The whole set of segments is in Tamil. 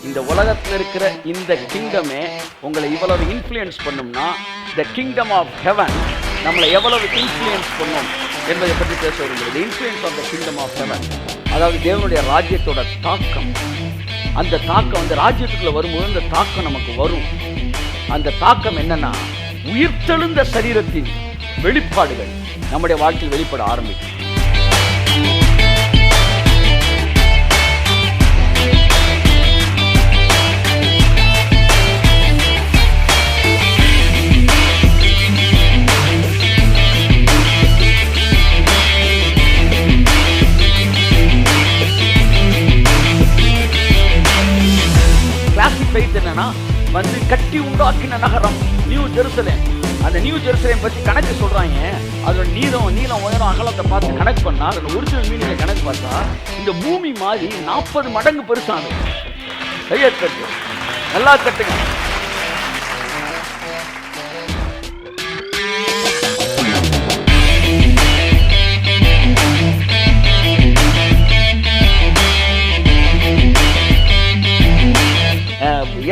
இந்த உலகத்தில் இருக்கிற இந்த கிங்டமே உங்களை இவ்வளவு இன்ஃப்ளூயன்ஸ் பண்ணும்னா த கிங்டம் ஆஃப் ஹெவன் நம்மளை எவ்வளவு இன்ஃப்ளூயன்ஸ் பண்ணும் என்பதை பற்றி பேச வருகிறது. Influence of the kingdom of heaven, அதாவது தேவனுடைய ராஜ்யத்தோட தாக்கம். அந்த தாக்கம் அந்த ராஜ்யத்துக்குள்ள வரும்போது அந்த தாக்கம் நமக்கு வரும். அந்த தாக்கம் என்னன்னா, உயிர்த்தெழுந்த சரீரத்தின் வெளிப்பாடுகள் நம்முடைய வாழ்க்கையில் வெளிப்பட ஆரம்பிக்கும். என்னன்னா வந்து கட்டி உண்டாக்கின நகரம் நியூ ஜெருசலேம். அந்த நியூ ஜெருசலேம் பத்தி கணக்கு சொல்றாங்க. அதோட நீளம் உயரம் அகலத்தை பார்த்து கணக்கு பண்ணா, அதோட ஒரிஜினல் மீனிங்கை கணக்கு பார்த்தா இந்த பூமி மாதிரி 40 மடங்கு பெருசானது. கையை கட்டு, நல்லா கட்டுங்க.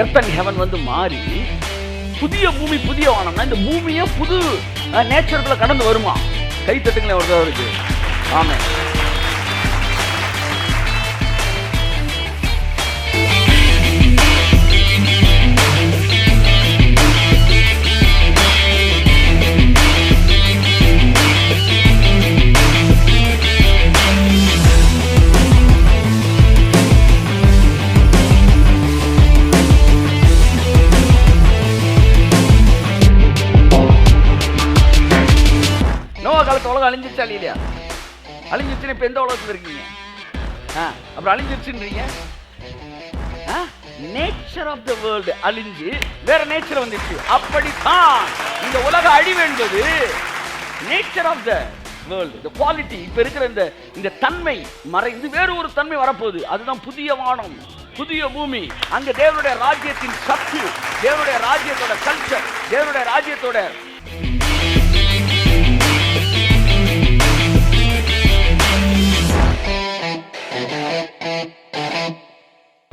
எர்த் அண்ட் ஹெவன் வந்து மாறி புதிய பூமி புதிய வானம்னா இந்த பூமியே புது நேச்சருக்குள்ள கடந்து வருமா? கை தட்டுங்களே ஒரு இருக்கு. ஆமே. உலகம் அழிஞ்சிருச்சா இல்லையா? அழிஞ்சிருச்சுன்னு இப்ப எந்த உலகத்துல இருக்கீங்க? அப்புறம் அழிஞ்சிருச்சுன்றீங்க. நேச்சர் ஆஃப் த வேர்ல்ட் அழிஞ்சு வேற நேச்சர் வந்துச்சு. அப்படித்தான் இந்த உலக அழிவு என்பது nature of the world, the quality. இப்ப இருக்கிற இந்த தன்மை மறைந்து வேறு ஒரு தன்மை வரப்போகுது. அதுதான் புதிய வானம், புதிய பூமி. அங்க தேவனுடைய ராஜ்யத்தின் சக்தி, தேவனுடைய ராஜ்யத்தோட கல்ச்சர், தேவனுடைய ராஜ்யத்தோட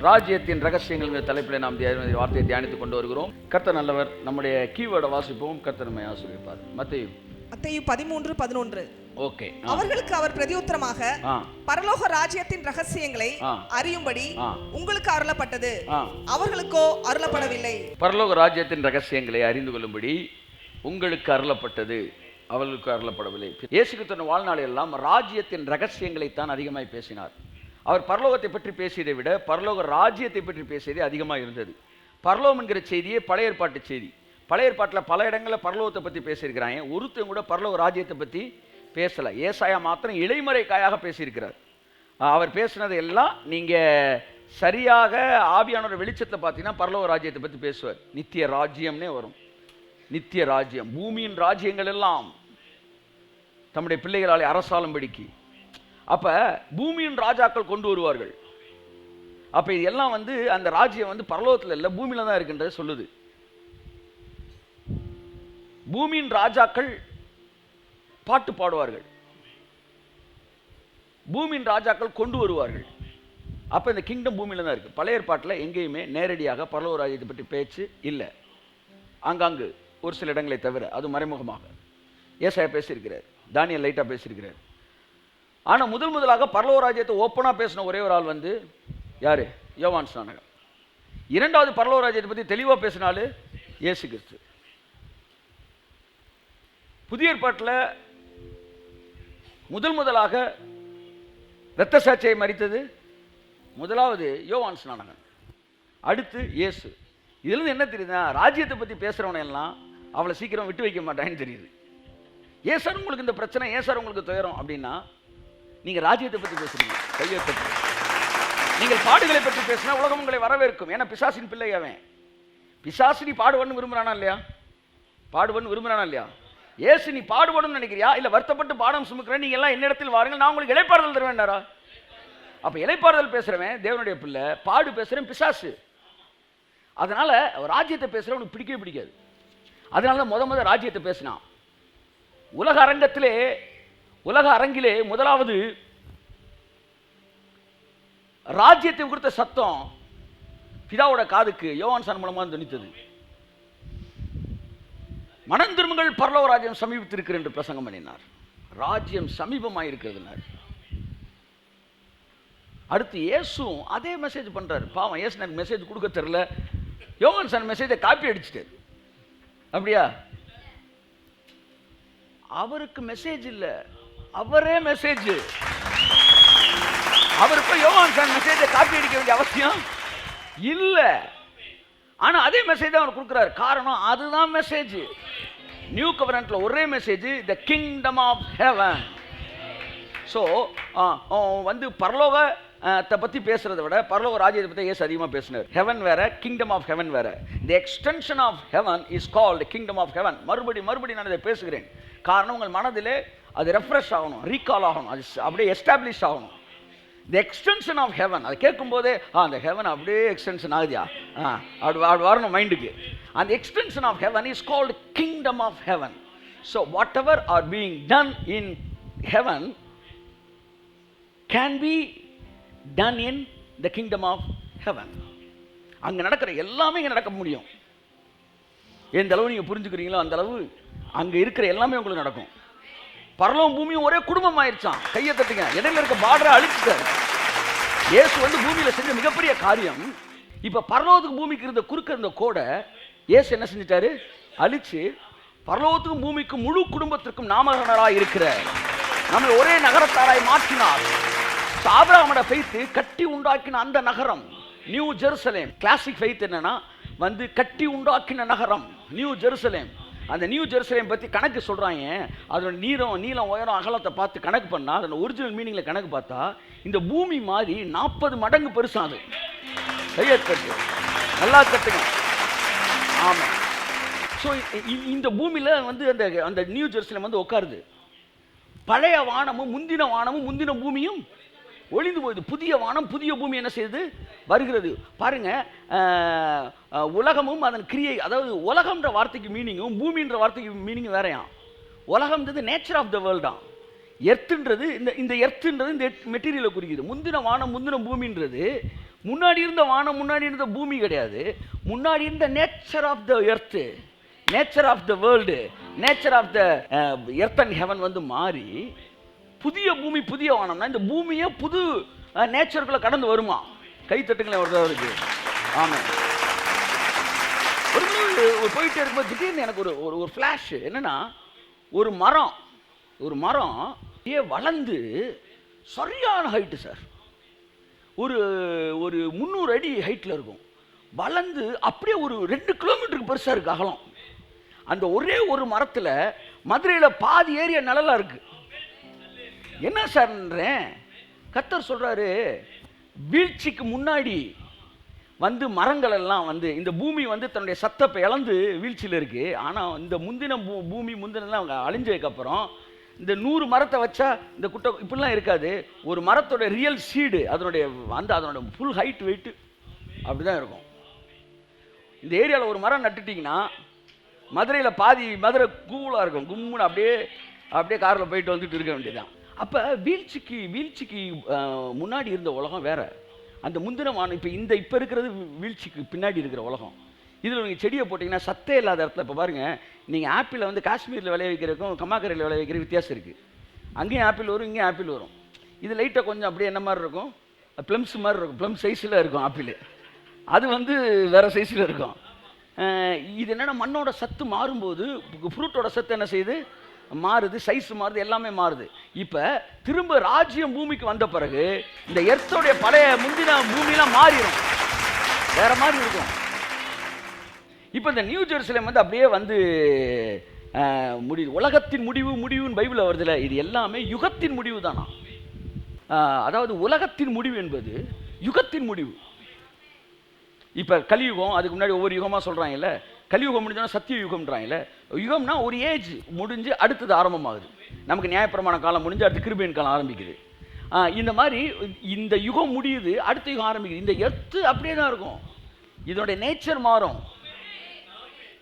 ராஜ்யத்தின் ரகசியங்கள் தலைப்பில் நாம் வார்த்தையை தியானித்துக் கொண்டு வருகிறோம். கர்த்தர் நல்லவர். நம்முடைய கீவேர்டை வாசிப்போம். கர்த்தர் நம்மை ஆசீர்வதிப்பார். மத்தேயு 13:11. ஓகே. அவர்களுக்கு அவர் பிரதியுத்தரமாக, பரலோக ராஜ்யத்தின் ரகசியங்களை அறியும்படி உங்களுக்கு அருளப்பட்டது, அவர்களுக்கோ அருளப்படவில்லை. பரலோக ராஜ்யத்தின் ரகசியங்களை அறிந்து கொள்ளும்படி உங்களுக்கு அருளப்பட்டது, அவர்களுக்கு அருளப்படவில்லை. இயேசு கிறிஸ்து வாழ்நாள் எல்லாம் ராஜ்யத்தின் ரகசியங்களை தான் அதிகமாய் பேசினார். அவர் பரலோகத்தை பற்றி பேசியதை விட பரலோக ராஜ்யத்தை பற்றி பேசியதே அதிகமாக இருந்தது. பரலோகம் என்கிற செய்தியே பழைய ஏற்பாட்டு செய்தி. பழைய ஏற்பாட்டில் பல இடங்களில் பரலோகத்தை பற்றி பேசியிருக்கிறாங்க. ஒருத்தரும் கூட பரலோக ராஜ்யத்தை பற்றி பேசலை. ஏசாயா மாத்திரம் இலைமறை காயாக பேசியிருக்கிறார். அவர் பேசினது எல்லாம் நீங்கள் சரியாக ஆவியானோட வெளிச்சத்தில் பார்த்தீங்கன்னா பரலோக ராஜ்யத்தை பற்றி பேசுவார். நித்திய ராஜ்யம்னே வரும். நித்திய ராஜ்யம், பூமியின் ராஜ்யங்கள் எல்லாம் தம்முடைய பிள்ளைகளாலே அரசாளும்படிக்கு. அப்ப பூமியின் ராஜாக்கள் கொண்டு வருவார்கள். அப்ப இது எல்லாம் வந்து அந்த ராஜ்யம் வந்து பரலோகத்தில் இல்லை, பூமியில தான் இருக்குன்றது சொல்லுது. பூமியின் ராஜாக்கள் பாட்டு பாடுவார்கள், பூமியின் ராஜாக்கள் கொண்டு வருவார்கள். அப்ப இந்த கிங்டம் பூமியில தான் இருக்கு. பழைய ஏற்பாட்டில் எங்கேயுமே நேரடியாக பரலோக ராஜ்யத்தை பற்றி பேச்சு இல்லை. ஆங்காங்கு ஒரு சில இடங்களை தவிர, அது மறைமுகமாக ஏசாயா பேசியிருக்கிறார், தானியேல் லைட்டா பேசியிருக்கிறார். ஆனால் முதலாக பரலோக ராஜ்யத்தை ஓப்பனாக பேசின ஒரே ஒரு ஆள் வந்து யாரு? யோவான் ஸ்நானகர். இரண்டாவது பரலோக ராஜ்யத்தை பற்றி தெளிவாக பேசினாலும் இயேசு கிறிஸ்து. புதிய ஏற்பாட்டில் முதலாக இரத்த சாட்சியை மறித்தது முதலாவது யோவான் ஸ்நானகன், அடுத்து இயேசு. இதுல என்ன தெரியுதுன்னா, ராஜ்யத்தை பற்றி பேசுறவன எல்லாம் அவளை சீக்கிரம் விட்டு வைக்க மாட்டான்னு தெரியுது. ஏன் சார் உங்களுக்கு இந்த பிரச்சனை, ஏன் சார் உங்களுக்கு துயரம் அப்படின்னா, நீங்க ராஜ்யத்தை பற்றி பேசுறீங்க. கையெழுத்து நீங்கள் பாடுகளை பற்றி பேசினா உலகம் உங்களை வரவேற்கும். ஏன்னா பிசாசின் பிள்ளை அவன். பிசாசு நீ பாடுபடணும் விரும்புறானா இல்லையா? பாடுபடணும் விரும்புறானா இல்லையா? ஏசு நீ பாடுபடணும்னு நினைக்கிறியா? இல்ல வருத்தப்பட்டு பாடம் சுமக்கிறேன், நீங்க எல்லாம் என்னிடத்தில் வாருங்கள், நான் உங்களுக்கு இளைப்பாறுதல் தர வேண்டாரா? அப்ப இளைப்பாறுதல் பேசுறவன் தேவனுடைய பிள்ளை, பாடு பேசுறேன் பிசாசு. அதனால ராஜ்யத்தை பேசுறவனுக்கு பிடிக்கவே பிடிக்காது. அதனால முத ராஜ்யத்தை பேசினான். உலக அரங்கிலே முதலாவது ராஜ்யத்தை குறித்த சத்தம் பிதாவோட காதுக்கு யோவான் சான் மூலமாக துணித்தது. மனம் திரும்புங்கள், பரலோக ராஜ்யம் சமீபத்திருக்கிற என்று பிரசங்கம் பண்ணினார். ராஜ்யம் சமீபமாக இருக்கிறதுனார். அடுத்து இயேசுவும் அதே மெசேஜ் பண்றாரு. பாவம், இயேசு எனக்கு மெசேஜ் கொடுக்க தெரியல, யோவான் சான் மெசேஜை காப்பி அடிச்சுட்டாரு. அப்படியா? அவருக்கு மெசேஜ் இல்ல, அவரே மெசேஜ். அவருக்கு யோவான் சான் மெசேஜை காப்பி அடிக்க வேண்டிய அவசியம் இல்ல. ஆனா அதே மெசேஜ் அவர் கொடுக்கிறார். காரணம், அதுதான் மெசேஜ். நியூ கவர்னன்ட்ல ஒரே message, the kingdom of heaven. So வந்து பரலோகத்தை பற்றி பேசுறதை விட பரலோக ராஜ்யத்தை பற்றி இயேசு அதிகமாக பேசினார். ஹெவன் வேற, கிங்டம் ஆஃப் ஹெவன் வேற. The extension of heaven is called kingdom of heaven. மறுபடி நான் இதை பேசுகிறேன். காரணம், உங்கள் மனதிலே அது ரெஃப்ரெஷ் ஆகணும், ரீகால் ஆகணும், அது அப்படியே எஸ்டாப்ளிஷ் ஆகணும். தி எக்ஸ்டென்ஷன் ஆஃப் ஹெவன், அதை கேட்கும் போதே அந்த ஹெவன் அப்படியே எக்ஸ்டென்ஷன் ஆகுதியா, அப்படி வரணும் மைண்டுக்கு. அந்த extension of heaven is called kingdom of heaven. So whatever are being done in heaven can be done in the kingdom of heaven. அங்கே நடக்கிற எல்லாமே இங்கே நடக்க முடியும். எந்த அளவு நீங்கள் புரிஞ்சுக்கிறீங்களோ அந்த அளவு அங்கே இருக்கிற எல்லாமே உங்களுக்கு நடக்கும். பரலோகம் பூமியும் ஒரே குடும்பம் ஆயிடுச்சான். கையை தட்டுங்க. இடையில இருக்க பார்டரை அழிச்சுட்டாரு. இயேசு வந்து பூமியில செஞ்ச மிகப்பெரிய காரியம். இப்ப பரலோகத்துக்கு பூமிக்கு இருந்த குறுக்க இருந்த கோடை இயேசு என்ன செஞ்சிட்டாரு? அழிச்சு பரலோகத்துக்கும் பூமிக்கும் முழு குடும்பத்திற்கும் நாமகரணராய் இருக்கிற நம்மை ஒரே நகரத்தாராய் மாற்றினார். ஆபிரகாமோட ஃபெய்த் கட்டி உண்டாக்கின அந்த நகரம் நியூ ஜெருசலேம். கிளாசிக் ஃபெய்த் என்னன்னா வந்து கட்டி உண்டாக்கின நகரம் நியூ ஜெருசலேம். அந்த நியூ ஜெருசலேம் பற்றி கணக்கு சொல்கிறாங்க. அதோட நீளம் உயரம் அகலத்தை பார்த்து கணக்கு பண்ணால் அதோட ஒரிஜினல் மீனிங்கில் கணக்கு பார்த்தா இந்த பூமி மாதிரி 40 மடங்கு பெருசாது. கையை கட்டு, நல்லா கட்டுங்க. ஆமாம். ஸோ இந்த பூமியில் வந்து அந்த நியூ ஜெருசலேம் வந்து உட்காருது. பழைய வானமும் முந்தின பூமியும் ஒளிந்து போகுது. புதிய வானம் புதிய பூமி என்ன செய்யுது? வருகிறது. பாருங்க, உலகமும் அதன் கிரியை, அதாவது உலகம்ன்ற வார்த்தைக்கு மீனிங்கும் பூமின்ற வார்த்தைக்கு மீனிங் வேறையாம். உலகம்ன்றது நேச்சர் ஆஃப் த வேர்ல்டாம். எர்த்துன்றது இந்த எர்த்துன்றது இந்த மெட்டீரியலை குறிக்குது. முந்தின வானம் முந்தின பூமின்றது முன்னாடி இருந்த வானம் முன்னாடி இருந்த பூமி கிடையாது. முன்னாடி இருந்த nature of the earth, nature of the world, nature of the earth and heaven வந்து மாறி புதிய பூமி புதிய வானம்னா இந்த பூமியே புது நேச்சருக்குள்ள கடந்து வருமா? கை தட்டுங்களேன் ஒருத்தவருக்கு. ஆமாம். ஒரு போயிட்டே இருக்கும்போது திடீர்னு எனக்கு ஒரு ஃப்ளாஷ் என்னன்னா, ஒரு மரம் வளர்ந்து சரியான ஹைட்டு சார், ஒரு 300 அடி ஹைட்டில் இருக்கும். வளர்ந்து அப்படியே ஒரு 2 கிலோமீட்டருக்கு பெருசாக இருக்கு அகலம். அந்த ஒரே ஒரு மரத்தில் மதுரையில் பாதி ஏரியா நிழலா இருக்கு. என்ன சார்ன்றேன். கர்த்தர் சொல்றாரு, வீழ்ச்சிக்கு முன்னாடி வந்து மரங்கள் எல்லாம் வந்து இந்த பூமி வந்து தன்னுடைய சத்தப்பை இழந்து வீழ்ச்சியில் இருக்கு. ஆனால் இந்த முந்தின பூமி முந்தினெல்லாம் அவங்க அழிஞ்சதுக்கப்புறம் இந்த 100 மரத்தை வச்சா இந்த குட்டை இப்படிலாம் இருக்காது. ஒரு மரத்தோட ரியல் சீடு அதனுடைய ஃபுல் ஹைட் வெயிட்டு அப்படிதான் இருக்கும். இந்த ஏரியாவில் ஒரு மரம் நட்டுட்டிங்கன்னா மதுரையில் பாதி மதுரை கூலாக இருக்கும். கும்முன்னு அப்படியே காரில் போயிட்டு வந்துட்டு இருக்க வேண்டியதான். அப்போ வீழ்ச்சிக்கு முன்னாடி இருந்த உலகம் வேற. அந்த முந்தின வானம் இப்போ இருக்கிறது வீழ்ச்சிக்கு பின்னாடி இருக்கிற உலகம். இதில் நீங்கள் செடியை போட்டிங்கன்னா சத்தே இல்லாத இடத்துல இப்போ பாருங்கள், நீங்கள் ஆப்பிளை வந்து காஷ்மீரில் விளைய வைக்கிறதுக்கும் கம்மாக்கரையில் விளைய வைக்கிற வித்தியாசம் இருக்குது. அங்கேயும் ஆப்பிள் வரும், இங்கேயும் ஆப்பிள் வரும். இது லைட்டாக கொஞ்சம் அப்படியே என்ன மாதிரி இருக்கும், ப்ளம்ஸ் மாதிரி இருக்கும், ப்ளம் சைஸில் இருக்கும் ஆப்பிள். அது வந்து வேறு சைஸில் இருக்கும். இது என்னென்னா மண்ணோட சத்து மாறும்போது ஃப்ரூட்டோட சத்து என்ன செய்யுது? மாறுது, சைஸ் மாறுது, எல்லாமே மாறுது. இப்போ திரும்ப ராஜ்யம் பூமிக்கு வந்த பிறகு இந்த எர்த்தோடைய பழைய முந்தின பூமியெல்லாம் மாறிடும், வேற மாதிரி இருக்கும். இப்போ இந்த நியூ ஜெருசலேம் வந்து அப்படியே வந்து முடிவு, உலகத்தின் முடிவுன்னு பைபிளில் வருதுல, இது எல்லாமே யுகத்தின் முடிவு தானா. அதாவது உலகத்தின் முடிவு என்பது யுகத்தின் முடிவு. இப்போ கலியுகம், அதுக்கு முன்னாடி ஒவ்வொரு யுகமாக சொல்கிறாங்கல்ல. கலியுகம் முடிஞ்சோன்னா சத்திய யுகம்ன்றாங்கல்ல. யுகம்னா ஒரு ஏஜ் முடிஞ்சு அடுத்தது ஆரம்பமாகுது. நமக்கு நியாயப்பிரமாண காலம் முடிஞ்சு அடுத்து கிருபையின் காலம் ஆரம்பிக்குது. இந்த மாதிரி இந்த யுகம் முடியுது, அடுத்த யுகம் ஆரம்பிக்குது. இந்த எர்த்து அப்படியே தான் இருக்கும், இதனுடைய நேச்சர் மாறும்.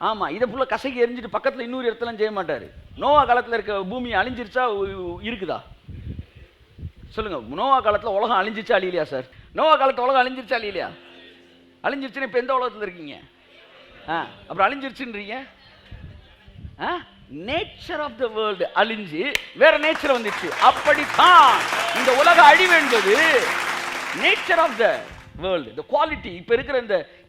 ஆமாம், இதை ஃபுல்லாக கசைக்கு எரிஞ்சிட்டு பக்கத்தில் இன்னொரு இடத்துலாம் செய்ய மாட்டார். நோவா காலத்தில் இருக்க பூமி அழிஞ்சிருச்சா இருக்குதா சொல்லுங்கள். நோவா காலத்தில் உலகம் அழிஞ்சிச்சா அழியலையா சார்? நோவா காலத்தில் உலகம் அழிஞ்சிருச்சா அழியலையா? அழிஞ்சிருச்சுன்னு இப்போ எந்த உலகத்தில் இருக்கீங்க? அப்புறம் அழிஞ்சிருச்சுன்றீங்க. நேச்சர் ஆஃப் த வேர்ல்டு அழிஞ்சு வேற நேச்சர் வந்துச்சு. அப்படித்தான் இந்த உலக அழிவு என்பது நேச்சர் ஆஃப் த வேர்ல்டு, இந்த குவாலிட்டி. இப்போ இருக்கிற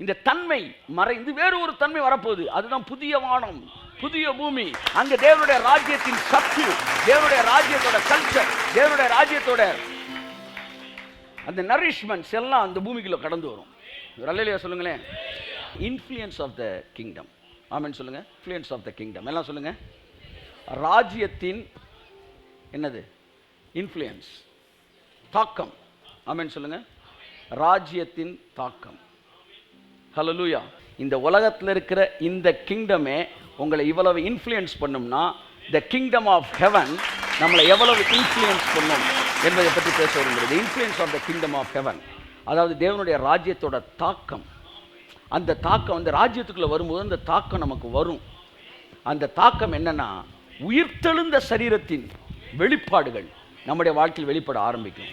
இந்த தன்மை மறைந்து வேறு ஒரு தன்மை வரப்போகுது. அதுதான் புதிய வானம், புதிய பூமி. அங்க தேவனுடைய ராஜ்யத்தின் சக்தி, தேவனுடைய ராஜ்யத்தோட கல்ச்சர், தேவனுடைய ராஜ்யத்தோட அந்த நரிஷ்மெண்ட்ஸ் எல்லாம் அந்த பூமிக்குள்ள கடந்து வரும். அல்லேலூயா சொல்லுங்களேன். Influence of the kingdom. Amen சொல்லுங்க. இன்ஃப்ளூயன்ஸ் ஆஃப் த கிங்டம் எல்லாம் சொல்லுங்க. ராஜ்யத்தின் என்னது? இன்ஃப்ளூயன்ஸ், தாக்கம். ஆமென் சொல்லுங்க. ராஜ்யத்தின் தாக்கம். ஹல்லேலூயா. இந்த உலகத்தில் இருக்கிற இந்த கிங்டமே உங்களை இவ்வளவு இன்ஃப்ளூயன்ஸ் பண்ணும்னா, த கிங்டம் ஆஃப் ஹெவன் நம்மளை எவ்வளவு இன்ஃப்ளூயன்ஸ் பண்ணும் என்பதை பற்றி பேச வருகிறது. Influence of the kingdom of heaven, அதாவது தேவனுடைய ராஜ்யத்தோட தாக்கம். அந்த தாக்கம் அந்த ராஜ்யத்துக்குள்ளே வரும்போது அந்த தாக்கம் நமக்கு வரும். அந்த தாக்கம் என்னன்னா, உயிர்த்தெழுந்த சரீரத்தின் வெளிப்பாடுகள் நம்முடைய வாழ்க்கையில் வெளிப்பட ஆரம்பிக்கும்.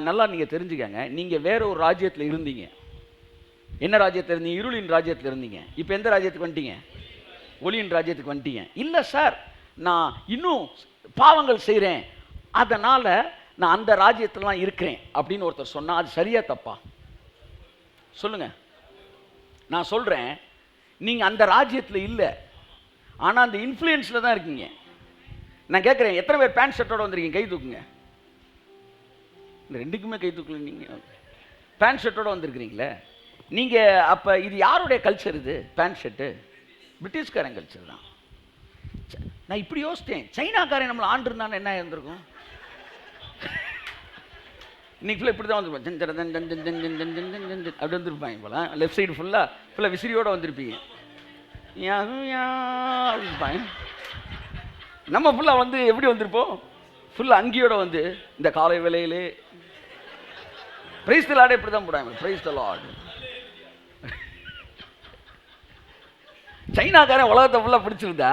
நல்லா நீங்கள் தெரிஞ்சுக்கங்க. நீங்கள் வேற ஒரு ராஜ்யத்தில் இருந்தீங்க. என்ன ராஜ்யத்தில் இருந்தீங்க? இருளின் ராஜ்யத்தில் இருந்தீங்க. இப்போ எந்த ராஜ்யத்துக்கு வந்துட்டீங்க? ஒளியின் ராஜ்யத்துக்கு வந்துட்டீங்க. இல்லை சார், நான் இன்னும் பாவங்கள் செய்கிறேன், அதனால் நான் அந்த ராஜ்யத்திலாம் இருக்கிறேன் அப்படின்னு ஒருத்தர் சொன்னால் அது சரியா தப்பா? சொல்லுங்க. நான் சொல்கிறேன், நீங்கள் அந்த ராஜ்யத்தில் இல்லை, ஆனால் அந்த இன்ஃப்ளூயன்ஸில் தான் இருக்கீங்க. நான் கேட்குறேன், எத்தனை பேர் பேண்ட் ஷர்ட்டோடு வந்திருக்கீங்க? கை தூக்குங்க. இந்த ரெண்டுக்குமே கை தூக்கல. நீங்கள் பேண்ட் ஷர்ட்டோடு வந்திருக்கிறீங்களே. நீங்கள் அப்போ இது யாருடைய கல்ச்சர்? இது பேண்ட் ஷர்ட்டு பிரிட்டிஷ்காரன் கல்ச்சர் தான். நான் இப்படி யோசித்தேன், சைனாக்காரன் நம்மளை ஆண்டு இருந்தானே என்ன இருந்திருக்கும்? இன்னைக்கு ஃபுல்லாக இப்படி தான் வந்திருப்பேன். அப்படி வந்துருப்பாங்க போல. லெஃப்ட் சைடு ஃபுல்லாக விசிறியோடு வந்திருப்பீங்க. நம்ம ஃபுல்லாக வந்து எப்படி வந்திருப்போம்? ஃபுல்லாக அங்கியோட வந்து இந்த காலை வேளையிலே பிரைஸ் தி லார்ட் இப்படி தான் போடுவாங்க. Praise the Lord. சைனாக்காரன் உலகத்தை ஃபுல்லாக பிடிச்சிருந்தா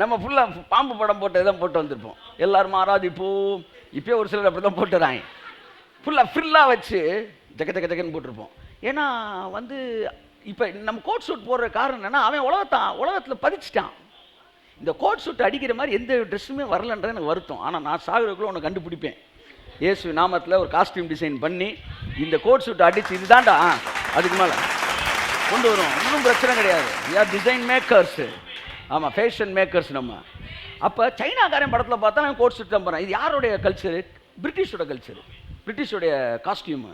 நம்ம ஃபுல்லாக பாம்பு படம் போட்டு தான் போட்டு வந்திருப்போம். எல்லாரும் ஆராதிப்போம். இப்போயே ஒரு சிலர் அப்படி தான் போட்டுறாங்க. ஃபுல்லாக ஃப்ரில்லாக வச்சு ஜக்கன்னு போட்டிருப்போம். ஏன்னா வந்து இப்போ நம்ம கோட் சூட் போடுற காரணம் என்னென்னா, அவன் உலகத்தில் பதிச்சிட்டான். இந்த கோட் சூட் அடிக்கிற மாதிரி எந்த ட்ரெஸ்ஸுமே வரலன்றது எனக்கு வருத்தம். ஆனால் நான் சாகுறதுக்குள்ளே உன்னை கண்டுபிடிப்பேன். இயேசு நாமத்தில் ஒரு காஸ்டியூம் டிசைன் பண்ணி இந்த கோட் சூட் அடித்து இதுதான்டா அதுக்கு மேலே கொண்டு வரும். ஒன்றும் பிரச்சனை கிடையாது. யார் டிசைன் மேக்கர்ஸு. ஆமாம், ஃபேஷன் மேக்கர்ஸ் நம்ம. அப்போ சைனாக்காரன் படத்தில் பார்த்தா அவன் கோட் சூட் தான் போகிறான். இது யாருடைய கல்ச்சரு? பிரிட்டிஷோட கல்ச்சரு, பிரிட்டிஷோடைய காஸ்டியூமு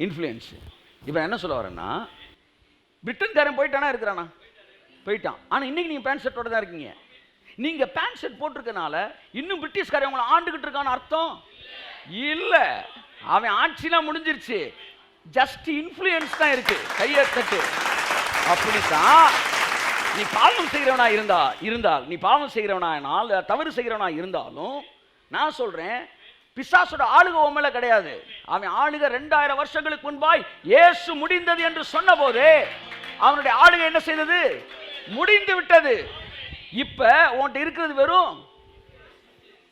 இன்ஃப்ளூயன்ஸு. இப்போ என்ன சொல்ல வரேன்னா, பிரிட்டன்காரன் போயிட்டானா இருக்கிறானா? போயிட்டான். ஆனால் இன்றைக்கி நீங்கள் பேண்ட் ஷர்ட்டோடு தான் இருக்கீங்க. நீங்கள் பேண்ட் ஷர்ட் போட்டிருக்கனால இன்னும் பிரிட்டிஷ்காரன் உங்களை ஆண்டுகிட்டு இருக்கான்னு அர்த்தம் இல்லை. அவன் ஆட்சிலாம் முடிஞ்சிருச்சு. ஜஸ்ட் இன்ஃப்ளூயன்ஸ் தான் இருக்கு. கையை தட்டு. அப்படித்தான் நீ பாவம் செய்கிறவனா இருந்தால் நீ பாவம் செய்கிறவனால் தவறு செய்கிறவனா இருந்தாலும் நான் சொல்கிறேன், பிசாசோட ஆளுகை உன் மேல கிடையாது. அவன் ஆளுகை 2000 வருஷங்களுக்கு முன்பாய் இயேசு முடிந்தது என்று சொன்ன போதே அவனுடைய ஆளுகை என்ன செய்தது? முடிந்து விட்டது. இப்ப உன்கிட்ட இருக்கிறது வெறும்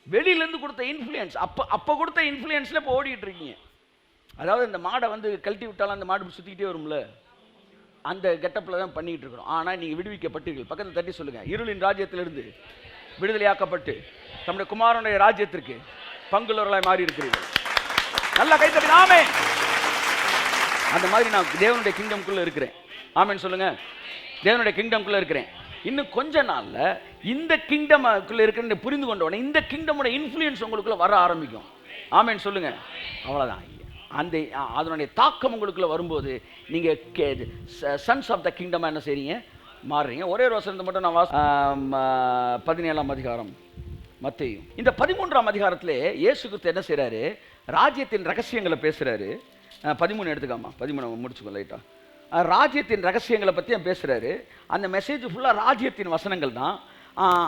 வெளியிலேருந்து கொடுத்த இன்ஃப்ளூயன்ஸ். அப்போ கொடுத்த இன்ஃப்ளூயன்ஸில் இப்போ ஓடிட்டு இருக்கீங்க. அதாவது இந்த மாடை வந்து கழட்டி விட்டாலும் அந்த மாடு சுற்றிக்கிட்டே வரும்ல, அந்த கெட்டப்பில் தான் பண்ணிக்கிட்டு இருக்கிறோம். ஆனால் நீங்கள் விடுவிக்கப்பட்டீர்கள். பக்கத்தில் தட்டி சொல்லுங்கள், இருளின் ராஜ்யத்திலிருந்து விடுதலையாக்கப்பட்டு நம்முடைய குமாரனுடைய ராஜ்யத்திற்கு பங்குள்ளவர்களாய் மாறி இருக்கிறீர்கள். நல்லா கைத்தட்டி ஆமென். அந்த மாதிரி நான் தேவனுடைய கிங்டம்குள்ளே இருக்கிறேன். ஆமென் சொல்லுங்க. தேவனுடைய கிங்டம்குள்ளே இருக்கிறேன். இன்னும் கொஞ்ச நாள்ல இந்த கிங்டம்குள்ளே இருக்கிற புரிந்து கொண்டோடனே இந்த கிங்டமோட இன்ஃப்ளூயன்ஸ் உங்களுக்குள்ள வர ஆரம்பிக்கும். ஆமென் சொல்லுங்க. அவ்வளோதான். அந்த அதனுடைய தாக்கம் உங்களுக்குள்ள வரும்போது நீங்க சன்ஸ் ஆஃப் த கிங்டம் என்ன செய்றீங்க? மாறுறீங்க. ஒரே ஒரு வசனத்தை மட்டும் நான் 17ஆம் அதிகாரம் மத்தேயு. இந்த 13ஆம் அதிகாரத்திலே இயேசு கிறிஸ்து என்ன செய்றாரு? ராஜ்யத்தின் ரகசியங்களை பேசுறாரு. 13 எடுத்துக்காமா, 13 முடிச்சுக்கோ லைட்டா. ராஜ்யத்தின் ரகசியங்களை பற்றி பேசுகிறாரு. அந்த மெசேஜ் ஃபுல்லாக ராஜ்யத்தின் வசனங்கள் தான்.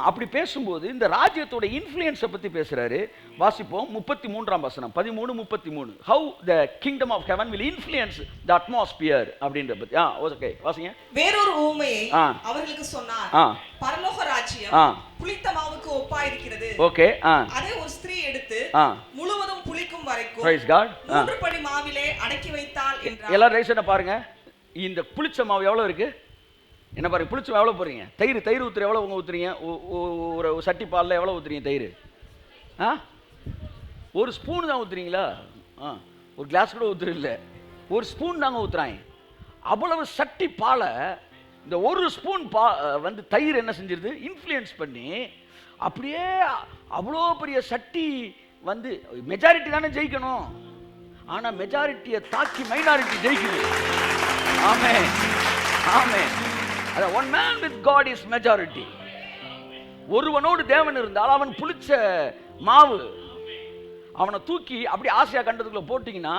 அப்படி பேசும்போது இந்த ராஜ்யத்தோட இன்ஃப்ளூயன்ஸை பற்றி பேசுகிறாரு. வாசிப்போம் 33ஆம் வசனம், 13:33. How the kingdom of heaven will influence the atmosphere அப்படின்ற பற்றி. ஓகே வாசிங்க. வேறொரு ஊமையை அவர்களுக்கு சொன்னார். பரலோக ராஜ்யம் புளித்த மாவுக்கு ஒப்பாயிருக்கிறது. ஓகே. அதை ஒரு ஸ்திரீ எடுத்து முழுவதும் புளிக்கும் வரைக்கும் பிரைஸ் காட் 3 படி மாவிலே அடக்கி வைத்தாள் என்றார். எல்லாரும் ரைஸ் பண்ண பாருங்க. இந்த புளிச்ச மாவு எவ்வளோ இருக்குது? என்ன பாருங்க, புளிச்ச மாவு எவ்வளோ போடுறீங்க? தயிர் ஊற்றுற எவ்வளோ உங்க ஊற்றுறீங்க? ஒரு சட்டி பாலில் எவ்வளோ ஊற்றுறீங்க தயிர்? ஒரு ஸ்பூன் தான் ஊற்றுறீங்களா? ஒரு கிளாஸ் கூட ஊற்றுறதில்ல, ஒரு ஸ்பூன் தாங்க ஊற்றுறாங்க. அவ்வளவு சட்டி பாலை இந்த ஒரு ஸ்பூன் வந்து தயிர் என்ன செஞ்சிருது? இன்ஃப்ளூயன்ஸ் பண்ணி அப்படியே அவ்வளோ பெரிய சட்டி வந்து மெஜாரிட்டி தானே ஜெயிக்கணும், ஆனால் மெஜாரிட்டியை தாக்கி மைனாரிட்டி ஜெயிக்குது. Amen, amen. அதான் one man with God is majority. ஒருவனோடு தேவன் இருந்தால் அவன் புளிச்ச மாவு, அவனை தூக்கி அப்படி ஆசியா கண்டதுக்குள்ள போட்டிங்கன்னா,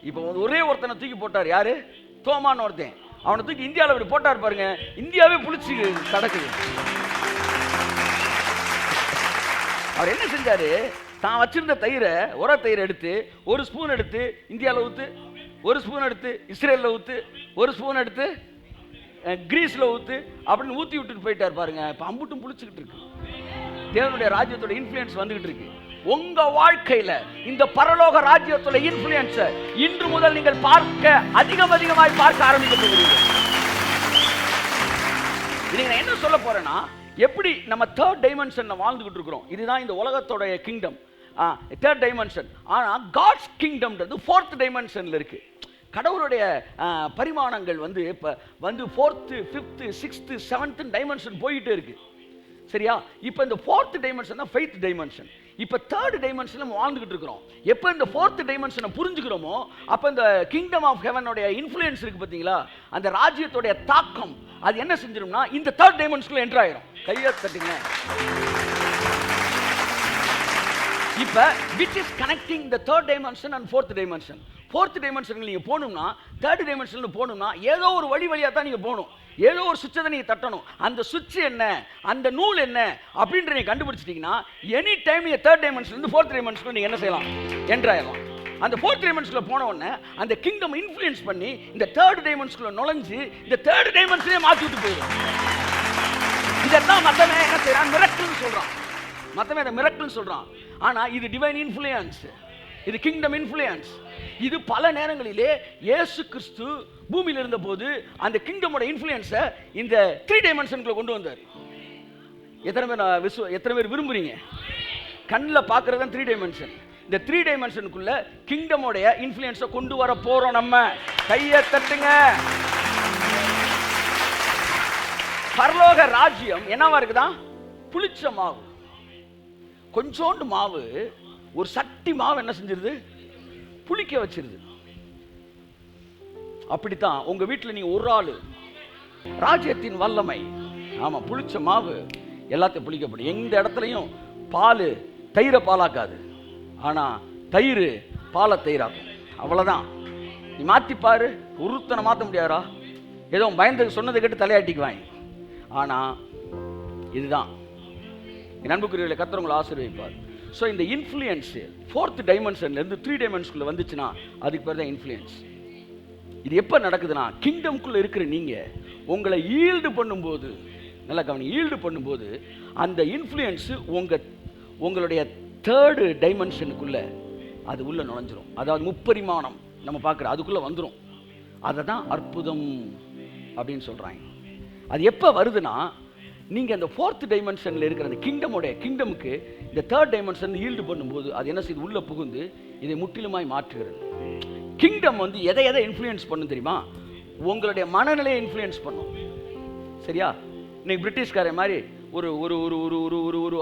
இப்போ ஒரே ஒருத்தனை தூக்கி போட்டார். யாரு? தோமான்னு ஒருத்தன். அவனை தூக்கி இந்தியாவில் அப்படி போட்டார் பாருங்க, இந்தியாவே புளிச்சு கிடக்குது. அவர் என்ன செஞ்சாரு? தான் வச்சிருந்த தயிரை, ஒரே தயிரை எடுத்து ஒரு ஸ்பூன் எடுத்து இந்தியாவில் ஊற்று, ஒரு ஸ்பூன் எடுத்து இஸ்ரேலில் ஊற்று, ஒரு ஸ்பூன் எடுத்து கிரீஸில் ஊற்று அப்படின்னு ஊற்றி விட்டுட்டு போயிட்டார் பாருங்க. இப்போ அம்புட்டும் புளிச்சுக்கிட்டு இருக்கு. தேவனுடைய ராஜ்யத்தோட இன்ஃப்ளூயன்ஸ் வந்துகிட்டு இருக்கு. உங்க வாழ்க்கையில இந்த பரலோக ராஜ்யத்தோட இன்ஃப்ளூயன்ஸ் இன்று முதல் நீங்கள் அதிகமாய் பார்க்க ஆரம்பிக்க போகிறீர்கள். நீங்க என்ன சொல்ல போறேன்னா, எப்படி நம்ம தேர்ட் டைமென்ஷன்ல வாழ்ந்துகிட்டு இருக்கிறோம். இதுதான் இந்த உலகத்தோட கிங்டம், தேர்ட் டைமென்ஷன். ஆனா காட்ஸ் கிங்டம்ன்றது ஃபோர்த் டைமென்ஷன்ல இருக்கு. கடவுளுடைய பரிமாணங்கள் வந்து இப்போ வந்து 4th 5th 6th 7th dimension போயிட்டே இருக்கு. சரியா? இப்போ இந்த 4th டைமென்ஷன் தான் ஃபெய்த் டைமென்ஷன். இப்போ தேர்ட் டைமென்ஷன்ல நம்ம வாழ்ந்துகிட்டு இருக்கிறோம். எப்போ இந்த 4th டைமென்ஷனை புரிஞ்சுக்கிறோமோ, அப்போ இந்த கிங்டம் ஆஃப் ஹெவனுடைய இன்ஃப்ளூயன்ஸ் இருக்கு பார்த்தீங்களா, அந்த ராஜ்யத்துடைய தாக்கம் அது என்ன செஞ்சிரும்னா இந்த தேர்ட் டைமென்ஷன்ல என்டர் ஆயிரும். கையை தட்டுங்க. இப்போ which is connecting the third dimension and fourth dimension. fourth dimension நீங்க போணும்னா, தேர்ட் டைமென்ஷன்ல போணும்னா ஏதோ ஒரு வழியா தான் நீங்க போகணும். ஏதோ ஒரு சுவிட்சை நீங்க தட்டணும். அந்த சுவிட்ச் என்ன, அந்த நூல் என்ன அப்படின்ற நீங்க கண்டுபிடிச்சிட்டீங்கன்னா, எனி டைம் நீங்க தேர்ட் டைமென்ஷன்ல இருந்து ஃபோர்த் டைமென்ஷன்ல நீங்க என்ன செய்யலாம்? என்டர் ஆயிடலாம். அந்த ஃபோர்த் டைமென்ஷன்ல போன உடனே அந்த கிங்டம் இன்ஃப்ளூயன்ஸ் பண்ணி இந்த தேர்ட் டைமென்ஷன்ல நுழைஞ்சு இந்த தேர்ட் டைமென்ஷனே மாத்தி விட்டு போயிடும். இதெல்லாம் மத்தவன் என்ன செய்யறான்? மிரக்கிள்னு சொல்றான். மத்தவன் இதை மிரக்கிள்னு சொல்றான். ஆனா இது டிவைன் இன்ஃப்ளூயன்ஸ், இது கிங்டம் இன்ஃப்ளூயன்ஸ். இது பல நேரங்களிலே இயேசு கிறிஸ்து பூமியில் இருந்த போது அந்த கிங்டமோட இன்ஃப்ளூயன்ஸை இந்த 3 டைமென்ஷனுக்குள்ள கொண்டு வந்தார். எத்தனை பேர் விரும்புறீங்க? கண்ணில் பார்க்கறது தான் 3 டைமென்ஷன். இந்த 3 டைமென்ஷனுக்குள்ள கிங்டமோட இன்ஃப்ளூயன்ஸை கொண்டு வர போறோம். நம்ம கையை தட்டுங்க. பரலோக ராஜ்யம் என்னவா இருக்குதா? புளிச்ச மாவு. கொஞ்சோண்டு மாவு, ஒரு சட்டி மாவு என்ன செஞ்சிருது? புளிக்க வச்சிருது. அப்படித்தான் உங்க வீட்டில் நீங்க ஒரு ஆளு ராஜ்யத்தின் வல்லமை. ஆமா, புளிச்ச மாவு எல்லாத்தையும் புளிக்கப்படும். எந்த இடத்துலையும் பால் தயிரை பாலாக்காது, ஆனா தயிர் பாலை தயிராக்கும். அவ்வளவுதான். நீ மாத்திப்பாரு, ஒருத்தனை மாற்ற முடியாதா? ஏதோ பயந்து சொன்னதை கேட்டு தலையாட்டிக்குவாங்க. ஆனா இதுதான் என் அன்புக்குரியவர்களை, கர்த்தர் உங்களை ஆசீர்வதிப்பார். ஸோ இந்த இன்ஃப்ளூயன்ஸ் 4th டைமென்ஷன்லேருந்து 3 டைமென்ஷனுக்குள்ள வந்துச்சுன்னா அதுக்கு பேர் தான் இன்ஃப்ளூயன்ஸ். இது எப்போ நடக்குதுன்னா, கிங்டம்குள்ளே இருக்கிற நீங்கள் உங்களை ஈல்டு பண்ணும்போது, நல்லா கவனி, ஈல்டு பண்ணும்போது அந்த இன்ஃப்ளூயன்ஸு உங்களுடைய தேர்டு டைமென்ஷனுக்குள்ளே அது உள்ளே நுழைஞ்சிரும். அதாவது முப்பரிமாணம் நம்ம பார்க்குற அதுக்குள்ளே வந்துடும். அதை தான் அற்புதம் அப்படின்னு சொல்கிறாங்க. அது எப்போ வருதுன்னா, நீங்கள் அந்த 4th டைமென்ஷனில் இருக்கிற அந்த கிங்டமுக்கு இந்த தேர்ட் டைமென்ஷன் ஈல்டு பண்ணும்போது அது என்ன செய்யுது? உள்ளே புகுந்து இதை முற்றிலுமாய் மாற்றுகிறது. கிங்டம் வந்து எதை இன்ஃப்ளூயன்ஸ் பண்ணும் தெரியுமா? உங்களுடைய மனநிலையை இன்ஃப்ளூயன்ஸ் பண்ணும். சரியா? இன்னைக்கு பிரிட்டிஷ்கார மாதிரி ஒரு ஒரு ஒரு ஒரு ஒரு ஒரு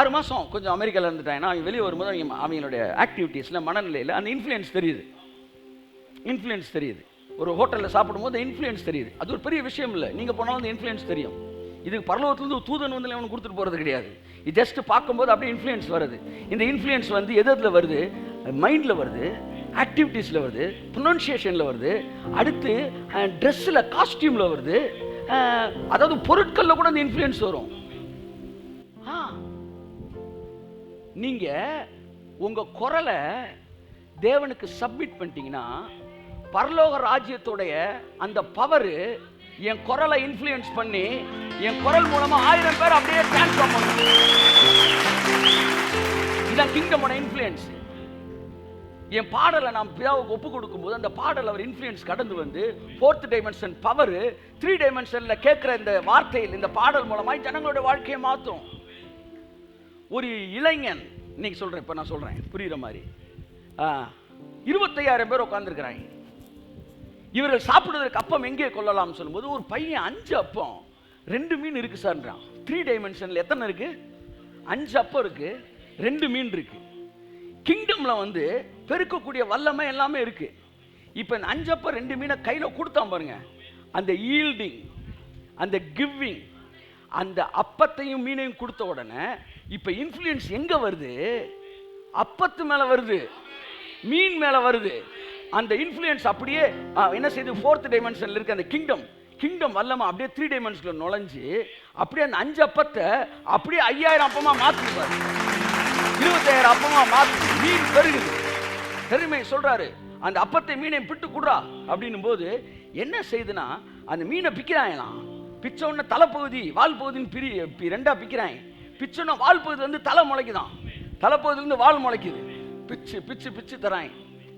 6 மாதம் கொஞ்சம் அமெரிக்காவில் இருந்துட்டாங்கன்னா, அவங்க வெளியே வரும்போது அவங்களுடைய ஆக்டிவிட்டீஸில் மனநிலையில் அந்த இன்ஃப்ளூயன்ஸ் தெரியுது. ஒரு ஹோட்டலில் சாப்பிடும்போது இன்ஃப்ளூயன்ஸ் தெரியுது. அது ஒரு பெரிய விஷயம் இல்லை. நீங்கள் போனாலும் அந்த இன்ஃப்ளூயன்ஸ் தெரியும். இது பரலோகத்துலேருந்து தூதன் வந்து அவனுக்கு கொடுத்துட்டு போகிறது கிடையாது. இது ஜஸ்ட் பார்க்கும்போது அப்படியே இன்ஃப்ளூயன்ஸ் வருது. இந்த இன்ஃப்ளூயன்ஸ் வந்து எதில் வருது? மைண்டில் வருது, ஆக்டிவிட்டீஸில் வருது, ப்ரொனன்சியேஷனில் வருது, அடுத்து ட்ரெஸ்ஸில், காஸ்டியூமில் வருது. அதாவது பொருட்களில் கூட அந்த இன்ஃப்ளூயன்ஸ் வரும். நீங்கள் உங்கள் குரலை தேவனுக்கு சப்மிட் பண்ணிட்டீங்கன்னா, பரலோக ராஜ்யத்துடைய அந்த பவரு என் குரலை இன்ஃப்ளூயன்ஸ் பண்ணி என் குரல் மூலமா 1000 பேர் அப்படியே டிரான்ஸ்ஃபார்ம் பண்ணும். இதான் கிங்டமோட இன்ஃப்ளூயன்ஸ். என் பாடலை நாம் பிதாவுக்கு ஒப்பு கொடுக்கும்போது அந்த பாடல் அவர் இன்ஃப்ளூயன்ஸ் கடந்து வந்து 4th டைமென்ஷன் பவர் 3 டைமென்ஷன்ல கேட்கிற இந்த வார்த்தையில் இந்த பாடல் மூலமாய் ஜனங்களோட வாழ்க்கையை மாற்றும். ஒரு இளைஞன் இன்னைக்கு சொல்றேன், இப்ப நான் சொல்றேன் புரியுற மாதிரி 25,000 பேர் உட்கார்ந்துருக்கிறாங்க. இவர்கள் சாப்பிடுவதற்கு அப்பம் எங்கே கொள்ளலாம் சொல்லும்போது ஒரு பையன் 5 அப்பம் 2 மீன் இருக்கு சார்ன்றான். 3 டைமென்ஷன்ல எத்தனை இருக்கு? 5 அப்பம் இருக்கு, 2 மீன் இருக்கு. கிங்டம்ல வந்து பெருக்கக்கூடிய வல்லமை எல்லாமே இருக்கு. இப்ப இந்த 5 அப்பம் 2 மீனை கையில கொடுத்தான் பாருங்க. அந்த ஈல்டிங், அந்த கிவிங், அந்த அப்பத்தையும் மீனையும் கொடுத்த உடனே இப்ப இன்ஃப்ளூயன்ஸ் எங்க வருது? அப்பத்து மேல வருது, மீன் மேல வருது. அந்த இன்ஃப்ளூயன்ஸ் அப்படியே என்ன செய்யுது? 4th டைமென்ஷன்ல இருக்க அந்த கிங்டம் வல்லமை அப்படியே 3 டைமென்ஷன்ல நுழைஞ்சு அப்படியே அந்த 5 அப்பத்தை அப்படியே 5000 அப்பமா மாத்திடுவாரு, 25,000 அப்பமா மாத்தி மீன் பெருகுது. பெருமை சொல்றாரு, அந்த அப்பத்தை மீனை பிட்டு குடுறா அப்படின்னும் போது என்ன செய்யுதுன்னா அந்த மீனை பிக்கிறாங்களாம். பிச்ச உடனே தலைப்பகுதி வால் பகுதின்னு ரெண்டா பிக்கிறாங்க. பிச்சோன்னா வால் பகுதி வந்து தலை முளைக்குதான், தலைப்பகுதியிலிருந்து வால் முளைக்குது. பிச்சு பிச்சு பிச்சு தராங்க,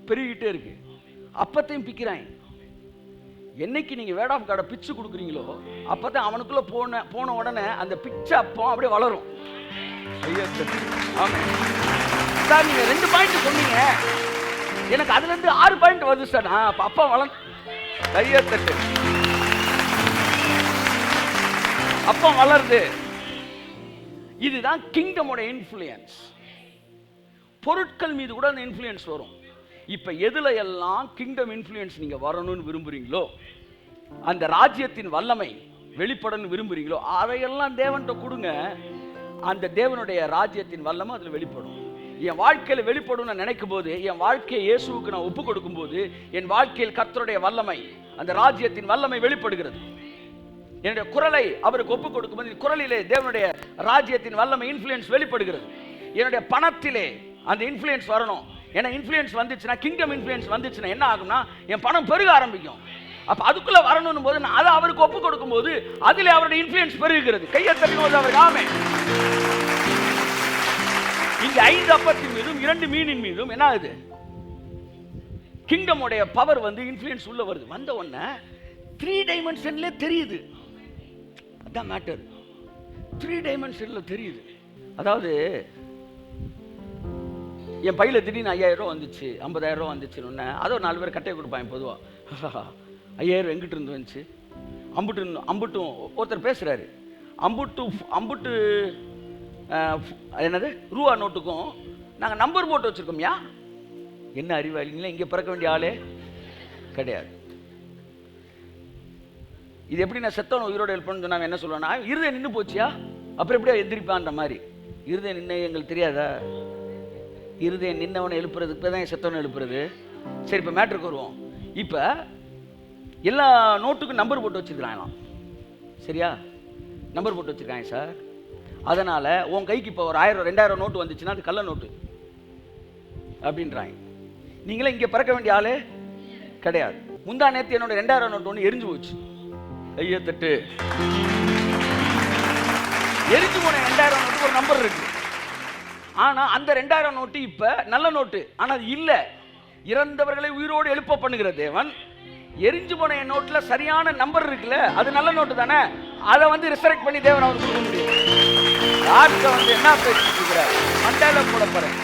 பெருகிட்டே இருக்கு. அப்பத்தையும் பிக்கிறாங்க. என்னைக்கு நீங்க வேர்ட் ஆஃப் காடை பிச்சு கொடுக்குறீங்களோ அப்பதான் அவனுக்குள்ள போன உடனே அந்த பிச்சை அப்பம் அப்படியே வளரும். ஆமாம் சார், நீங்க 2 பாயிண்ட் சொன்னீங்க, எனக்கு அதுல இருந்து 6 பாயிண்ட் வருது சார். அப்பா வளர்ந்து கையத்தட்டு அப்பா வளருது. இதுதான் கிங்டமோட இன்ஃப்ளூயன்ஸ். பொருட்கள் மீது கூட அந்த இன்ஃப்ளூயன்ஸ் வரும். இப்ப எதுல எல்லாம் கிங்டம் இன்ஃப்ளூயன்ஸ் நீங்க வரணும்னு விரும்புறீங்களோ, அந்த ராஜ்யத்தின் வல்லமை வெளிப்படணும்னு விரும்புறீங்களோ, அதையெல்லாம் தேவன்கிட்ட கொடுங்க. அந்த தேவனுடைய ராஜ்யத்தின் வல்லமை அதுல வெளிப்படும். என் வாழ்க்கையில வெளிப்படும் நான் நினைக்கும் போது, என் வாழ்க்கையை இயேசுவுக்கு நான் ஒப்பு கொடுக்கும் போது, என் வாழ்க்கையில் கர்த்தருடைய வல்லமை, அந்த ராஜ்யத்தின் வல்லமை வெளிப்படுகிறது. என்னுடைய குரலை அவருக்கு ஒப்பு கொடுக்கும் போது குரலிலே தேவனுடைய ராஜ்யத்தின் வல்லமை இன்ஃப்ளூயன்ஸ் வெளிப்படுகிறது. என்னுடைய பணத்திலே அந்த இன்ஃப்ளூயன்ஸ் வரணும். ஏன்னா இன்ஃப்ளூயன்ஸ் வந்துச்சுன்னா, கிங்டம் இன்ஃப்ளூயன்ஸ் வந்துச்சுன்னா என்ன ஆகும்னா என் பணம் பெருக ஆரம்பிக்கும். அப்ப அதுக்குள்ள வரணும் போது நான் அதை அவருக்கு ஒப்பு கொடுக்கும் போது அதிலே அவருடைய இன்ஃப்ளூயன்ஸ் பெருகுகிறது. கையை தட்டும் போது அவர் ஆமென். இங்க 5 அப்பத்தின் மீதும் 2 மீனின் மீதும் என்ன ஆகுது? கிங்டமுடைய பவர் வந்து இன்ஃப்ளூயன்ஸ் உள்ள வருது. வந்த உடனே 3 டைமென்ஷன்ல தெரியுது. அதான் மேட்டர். 3 டைமென்ஷன்ல தெரியுது. அதாவது என் பையில திடீர்னு 5,000 ரூபா வந்துச்சு, 50,000 ரூபா வந்துச்சுன்னு அதோ 4 பேர் கட்டையை கொடுப்பாங்க பொதுவா. 5,000 எங்கிட்டு இருந்து வந்துச்சு? அம்புட்டும் ஒருத்தர் பேசுறாரு. அம்புட்டு என்னது ரூபா நோட்டுக்கும் நாங்கள் நம்பர் போட்டு வச்சிருக்கோம்யா. என்ன அறிவாளிங்களா, இங்கே பிறக்க வேண்டிய ஆளே கிடையாது. இது எப்படி நான் செத்தவன் உயிரோடு எழுப்பணும்னு சொன்னாங்க. என்ன சொல்லுவேன்னா, இருதயம் நின்று போச்சியா, அப்புறம் எப்படியா எந்திரிப்பான்ற மாதிரி. இருதயம் நின்று எங்களுக்கு தெரியாதா? இருதயம் நின்னவனை எழுப்புறதுக்கு தான் செத்தவனை எழுப்புறது. சரி, இப்போ மேட்ருக்கு வருவோம். இப்போ எல்லா நோட்டுக்கும் நம்பர் போட்டு வச்சிருக்கிறாங்களாம். சரியா? நம்பர் போட்டு வச்சிருக்காங்க சார். அதனால உன் கைக்கு இப்போ ஒரு 1000 2000 நோட்டு வந்துச்சுன்னா அது கள்ள நோட்டு அப்படின்றாங்க. நீங்களே இங்கே பிறக்க வேண்டிய ஆளே கிடையாது. முந்தா நேற்று என்னோட 2000 நோட்டு ஒன்று எரிஞ்சு போச்சு. ஐயோ தட்டு, எரிஞ்சு போன 2000 நோட்டு ஒரு நம்பர் இருக்கு. ஆனா அந்த 2000 நோட்டு இப்ப நல்ல நோட்டு. ஆனா அது இல்ல. இறந்தவர்களை உயிரோடு எழுப்ப பண்ணுகிற தேவன் எரிஞ்சு போன என் நோட்டுல சரியான நம்பர் இருக்குல்ல, அது நல்ல நோட்டு தானே, அதை வந்து ரிசரெக்ட் பண்ணி தேவன் அவருக்கு கொடுக்க முடியும். யாருக்கு வந்து என்ன பேசிட்டு இருக்கிறார்? மண்டையில போட போறேன்.